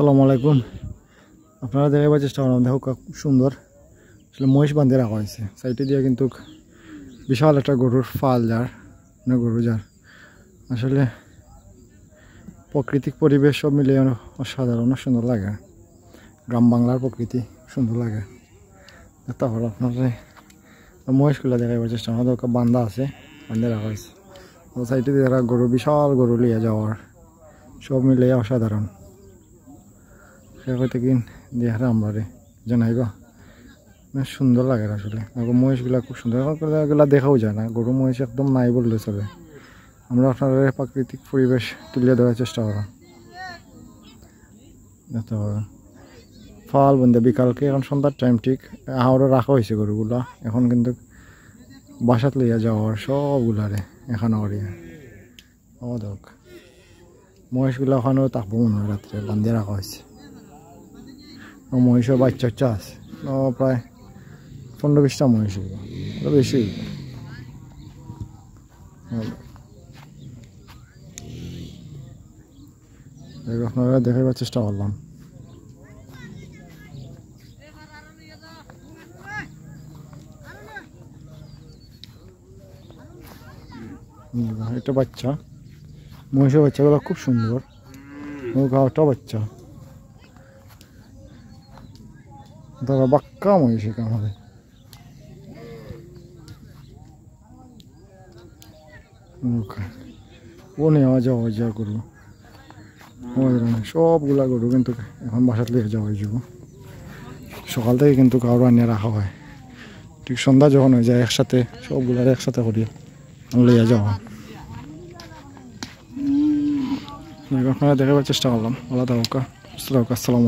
আসসালামু আলাইকুম। আপনারা দেখাবার চেষ্টা করলাম, দেখো খুব সুন্দর আসলে মহিষ বাঁধে রাখা হয়েছে সাইডে দিয়ে, কিন্তু বিশাল একটা গরুর ফাল যার মানে গরু যার আসলে প্রাকৃতিক পরিবেশ সব মিলিয়ে অসাধারণ, অনেক সুন্দর লাগে। গ্রাম বাংলার প্রকৃতি সুন্দর লাগে। তারপর আপনারা মহিষগুলো দেখাবার চেষ্টা করা, দরকার বান্ধা আছে, বান্ধে রাখা হয়েছে। ও সাইডে দিয়ে গরু, বিশাল গরু লিয়ে যাওয়ার সব মিলিয়ে অসাধারণ। সে হয়তো কিন দিয়ে আমরা রে জানাইবা সুন্দর লাগে আসলে। মহিষগুলা খুব সুন্দর, এগুলা দেখাও যায় না, গরু মহিষ একদম নাই বললে চলে। আমরা আপনার প্রাকৃতিক পরিবেশ তুলে দেওয়ার চেষ্টা করা দেখতে পাবেন। ফাল বন্ধে বিকালকে এখন সন্ধ্যার টাইম ঠিক আরও রাখা হয়েছে গরুগুলা, এখন কিন্তু বাসাত লইয়া যাওয়ার সবগুলারে এখানে করিয়া ও দেখ মহিষগুলা ওখানেও থাকবো মনে হয়, রাত্রে বান্ধিয়ে রাখা হয়েছে। মহিষের বাচ্চা আছে প্রায় 15-20টা মহিষ, বেশি। আপনারা দেখাবার চেষ্টা করলাম। একটা বাচ্চা, মহিষের বাচ্চাগুলো খুব সুন্দর, গাওয়াটা বাচ্চা দাদা বাক্কা মহিষ আমাদের। ও নেওয়া যাওয়া গরু, সবগুলা গরু কিন্তু এখন বাসাত লিয়ে যাওয়া হয়ে যাব। সকাল থেকে কিন্তু কারো আনিয়ে রাখা হয়, ঠিক সন্ধ্যা যখন হয়ে যায় একসাথে সবগুলার একসাথে করিয়ে লইয়া যাওয়া। আপনারা দেখাবার চেষ্টা করলাম। আল্লাহ আসসালাম।